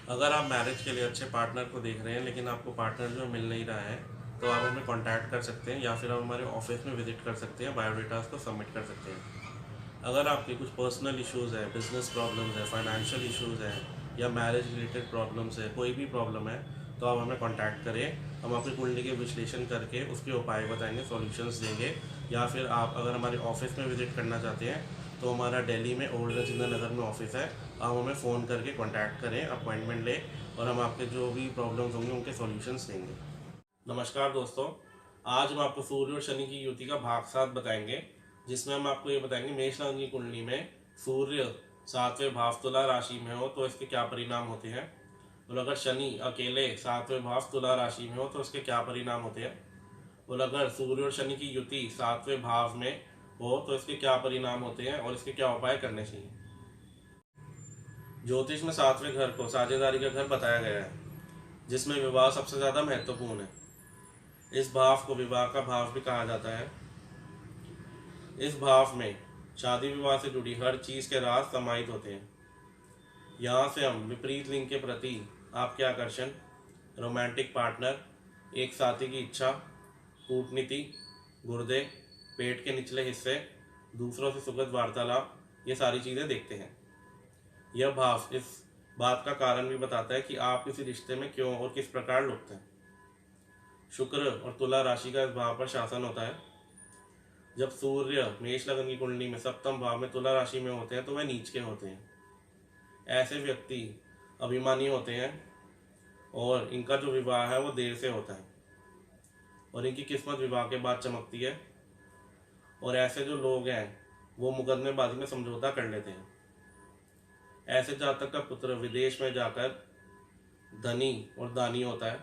अगर आप मैरिज के लिए अच्छे पार्टनर को देख रहे हैं लेकिन आपको पार्टनर जो मिल नहीं रहा है, तो आप हमें कांटेक्ट कर सकते हैं या फिर आप हमारे ऑफिस में विजिट कर सकते हैं, बायोडेटास को सबमिट कर सकते हैं। अगर आपके कुछ पर्सनल इश्यूज़ हैं, बिजनेस प्रॉब्लम्स हैं, फाइनेंशियल इश्यूज़ हैं या मैरिज रिलेटेड प्रॉब्लम्स है, कोई भी प्रॉब्लम है, तो आप हमें कांटेक्ट करें। हम आपकी कुंडली के विश्लेषण करके उसके उपाय बताएंगे, सॉल्यूशंस देंगे। या फिर आप अगर हमारे ऑफिस में विजिट करना चाहते हैं, तो हमारा दिल्ली में ओल्ड राजेंद्र नगर में ऑफिस है। आप हमें फ़ोन करके कांटेक्ट करें, अपॉइंटमेंट लें और हम आपके जो भी प्रॉब्लम्स होंगे उनके सॉल्यूशंस देंगे। नमस्कार दोस्तों, आज हम आपको सूर्य और शनि की युति का भाग 7 बताएंगे, जिसमें हम आपको ये बताएंगे मेष लग्न की कुंडली में सूर्य 7वें भाव तुला राशि में हो तो इसके क्या परिणाम होते हैं, और अगर शनि अकेले 7वें भाव तुला राशि में हो तो इसके क्या परिणाम होते हैं, और अगर सूर्य और शनि की युति 7वें भाव में हो तो इसके क्या परिणाम होते हैं और इसके क्या उपाय करने चाहिए। ज्योतिष में 7वें घर को साझेदारी का घर बताया गया है, जिसमें विवाह सबसे ज़्यादा महत्वपूर्ण है। इस भाव को विवाह का भाव भी कहा जाता है। इस भाव में शादी विवाह से जुड़ी हर चीज़ के राज समाहित होते हैं। यहाँ से हम विपरीत लिंग के प्रति आपके आकर्षण, रोमांटिक पार्टनर, एक साथी की इच्छा, कूटनीति, गुर्दे, पेट के निचले हिस्से, दूसरों से सुखद वार्तालाप, ये सारी चीज़ें देखते हैं। यह भाव इस बात का कारण भी बताता है कि आप किसी रिश्ते में क्यों और किस प्रकार लुप्त हैं। शुक्र और तुला राशि का इस भाव पर शासन होता है। जब सूर्य मेष लग्न की कुंडली में सप्तम भाव में तुला राशि में होते हैं तो वह नीच के होते हैं। ऐसे व्यक्ति अभिमानी होते हैं और इनका जो विवाह है वो देर से होता है और इनकी किस्मत विवाह के बाद चमकती है। और ऐसे जो लोग हैं वो मुकदमेबाजी में समझौता कर लेते हैं। ऐसे जातक का पुत्र विदेश में जाकर धनी और दानी होता है।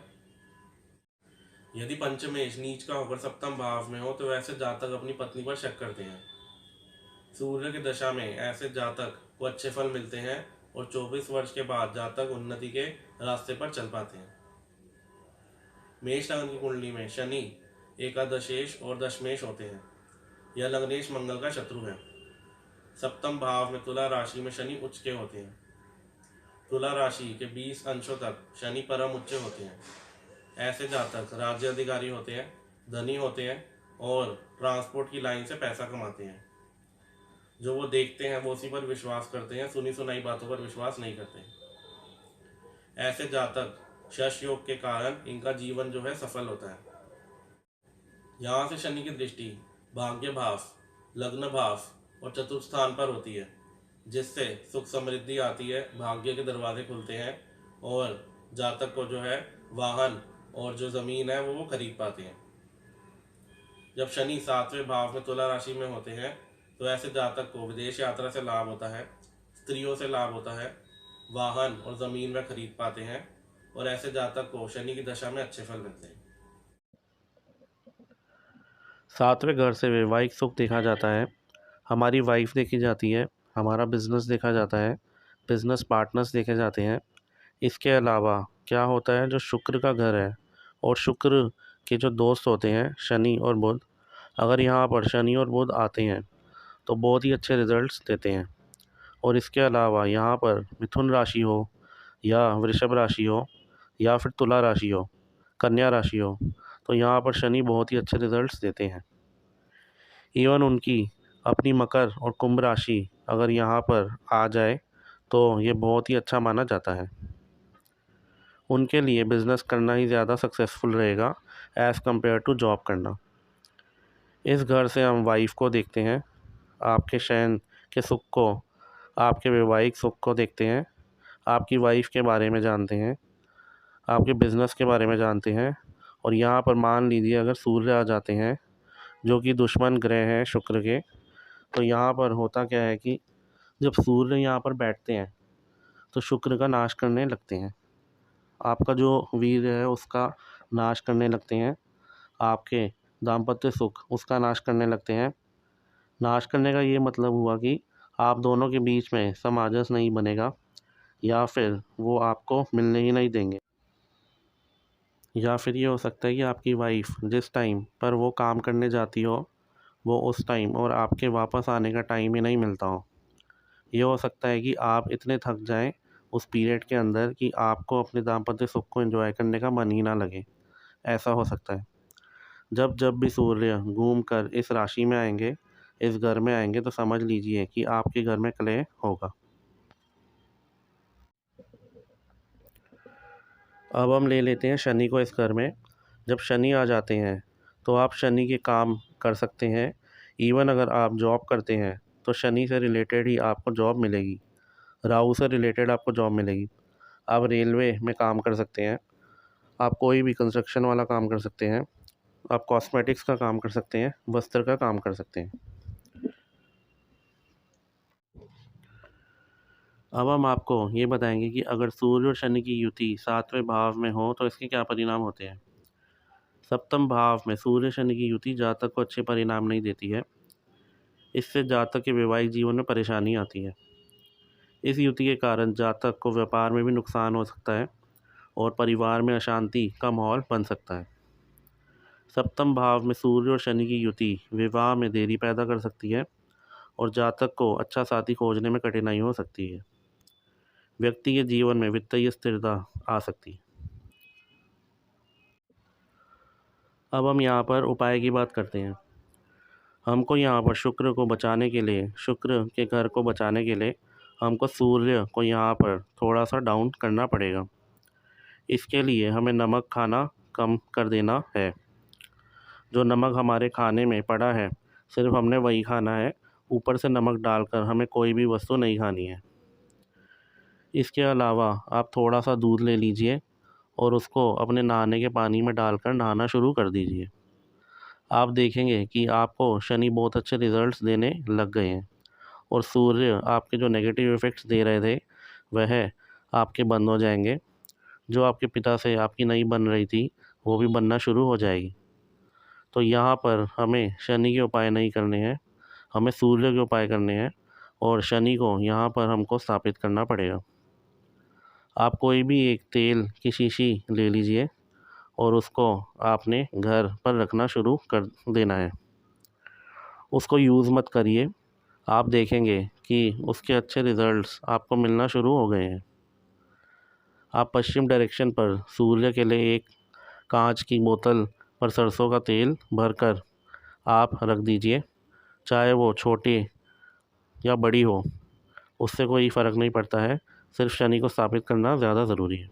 यदि पंचमेश नीच का होकर सप्तम भाव में हो तो ऐसे जातक अपनी पत्नी पर शक करते हैं। सूर्य की दशा में ऐसे जातक को अच्छे फल मिलते हैं और 24 वर्ष के बाद जातक उन्नति के रास्ते पर चल पाते हैं। मेष लग्न की कुंडली में शनि एकादशेश और दशमेश होते हैं। यह लग्नेश मंगल का शत्रु है। सप्तम भाव में तुला राशि में शनि उच्च के होते हैं। तुला राशि के 20 अंशों तक शनि परम उच्च होते हैं। ऐसे जातक राज्य अधिकारी होते हैं, धनी होते हैं और ट्रांसपोर्ट की लाइन से पैसा कमाते हैं। जो वो देखते हैं वो उसी पर विश्वास करते हैं, सुनी सुनाई बातों पर विश्वास नहीं करते। ऐसे जातक शश योग के कारण इनका जीवन जो है सफल होता है। यहाँ से शनि की दृष्टि भाग्य भाव, लग्न भाव और चतुर्थ स्थान पर होती है, जिससे सुख समृद्धि आती है, भाग्य के दरवाजे खुलते हैं और जातक को जो है वाहन और जो ज़मीन है वो खरीद पाते हैं। जब शनि 7वें भाव में तुला राशि में होते हैं तो ऐसे जातक को विदेश यात्रा से लाभ होता है, स्त्रियों से लाभ होता है, वाहन और ज़मीन में खरीद पाते हैं और ऐसे जातक को शनि की दशा में अच्छे फल मिलते हैं। 7वें घर से वैवाहिक सुख देखा जाता है, हमारी वाइफ देखी जाती है, हमारा बिजनेस देखा जाता है, बिजनेस पार्टनर्स देखे जाते हैं। इसके अलावा क्या होता है, जो शुक्र का घर है और शुक्र के जो दोस्त होते हैं शनि और बुध, अगर यहाँ पर शनि और बुध आते हैं तो बहुत ही अच्छे रिजल्ट्स देते हैं। और इसके अलावा यहाँ पर मिथुन राशि हो या वृषभ राशि हो या फिर तुला राशि हो, कन्या राशि हो, तो यहाँ पर शनि बहुत ही अच्छे रिजल्ट्स देते हैं। इवन उनकी अपनी मकर और कुंभ राशि अगर यहाँ पर आ जाए तो ये बहुत ही अच्छा माना जाता है। उनके लिए बिज़नेस करना ही ज़्यादा सक्सेसफुल रहेगा एज़ कम्पेयर टू जॉब करना। इस घर से हम वाइफ को देखते हैं, आपके शयन के सुख को, आपके वैवाहिक सुख को देखते हैं, आपकी वाइफ के बारे में जानते हैं, आपके बिज़नेस के बारे में जानते हैं। और यहाँ पर मान लीजिए अगर सूर्य आ जाते हैं जो कि दुश्मन ग्रह हैं शुक्र के, तो यहाँ पर होता क्या है कि जब सूर्य यहाँ पर बैठते हैं तो शुक्र का नाश करने लगते हैं, आपका जो वीर है उसका नाश करने लगते हैं, आपके दाम्पत्य सुख उसका नाश करने लगते हैं। नाश करने का ये मतलब हुआ कि आप दोनों के बीच में सामंजस्य नहीं बनेगा या फिर वो आपको मिलने ही नहीं देंगे। या फिर ये हो सकता है कि आपकी वाइफ जिस टाइम पर वो काम करने जाती हो वो उस टाइम और आपके वापस आने का टाइम ही नहीं मिलता हो। ये हो सकता है कि आप इतने थक जाएं उस पीरियड के अंदर कि आपको अपने दाम्पत्य सुख को एंजॉय करने का मन ही ना लगे। ऐसा हो सकता है। जब जब भी सूर्य घूम कर इस राशि में आएंगे, इस घर में आएंगे, तो समझ लीजिए कि आपके घर में कलह होगा। अब हम ले लेते हैं शनि को इस घर में। जब शनि आ जाते हैं तो आप शनि के काम कर सकते हैं। इवन अगर आप जॉब करते हैं तो शनि से रिलेटेड ही आपको जॉब मिलेगी, राहु से रिलेटेड आपको जॉब मिलेगी। आप रेलवे में काम कर सकते हैं, आप कोई भी कंस्ट्रक्शन वाला काम कर सकते हैं, आप कॉस्मेटिक्स का काम कर सकते हैं, वस्त्र का काम कर सकते हैं। अब हम आपको ये बताएंगे कि अगर सूर्य और शनि की युति 7वें भाव में हो तो इसके क्या परिणाम होते हैं। सप्तम भाव में सूर्य शनि की युति जातक को अच्छे परिणाम नहीं देती है। इससे जातक के वैवाहिक जीवन में परेशानी आती है। इस युति के कारण जातक को व्यापार में भी नुकसान हो सकता है और परिवार में अशांति का माहौल बन सकता है। सप्तम भाव में सूर्य और शनि की युति विवाह में देरी पैदा कर सकती है और जातक को अच्छा साथी खोजने में कठिनाई हो सकती है। व्यक्ति के जीवन में वित्तीय स्थिरता आ सकती है। अब हम यहाँ पर उपाय की बात करते हैं। हमको यहाँ पर शुक्र को बचाने के लिए, शुक्र के घर को बचाने के लिए हमको सूर्य को यहाँ पर थोड़ा सा डाउन करना पड़ेगा। इसके लिए हमें नमक खाना कम कर देना है। जो नमक हमारे खाने में पड़ा है सिर्फ हमने वही खाना है, ऊपर से नमक डालकर हमें कोई भी वस्तु नहीं खानी है। इसके अलावा आप थोड़ा सा दूध ले लीजिए और उसको अपने नहाने के पानी में डालकर नहाना शुरू कर दीजिए। आप देखेंगे कि आपको शनि बहुत अच्छे रिजल्ट्स देने लग गए हैं और सूर्य आपके जो नेगेटिव इफ़ेक्ट्स दे रहे थे वह आपके बंद हो जाएंगे। जो आपके पिता से आपकी नहीं बन रही थी वो भी बनना शुरू हो जाएगी। तो यहाँ पर हमें शनि के उपाय नहीं करने हैं, हमें सूर्य के उपाय करने हैं और शनि को यहाँ पर हमको स्थापित करना पड़ेगा। आप कोई भी एक तेल की शीशी ले लीजिए और उसको आपने घर पर रखना शुरू कर देना है। उसको यूज़ मत करिए, आप देखेंगे कि उसके अच्छे रिज़ल्ट्स आपको मिलना शुरू हो गए हैं। आप पश्चिम डायरेक्शन पर सूर्य के लिए एक कांच की बोतल पर सरसों का तेल भरकर आप रख दीजिए, चाहे वो छोटी या बड़ी हो, उससे कोई फ़र्क नहीं पड़ता है। सिर्फ शनि को स्थापित करना ज़्यादा ज़रूरी है।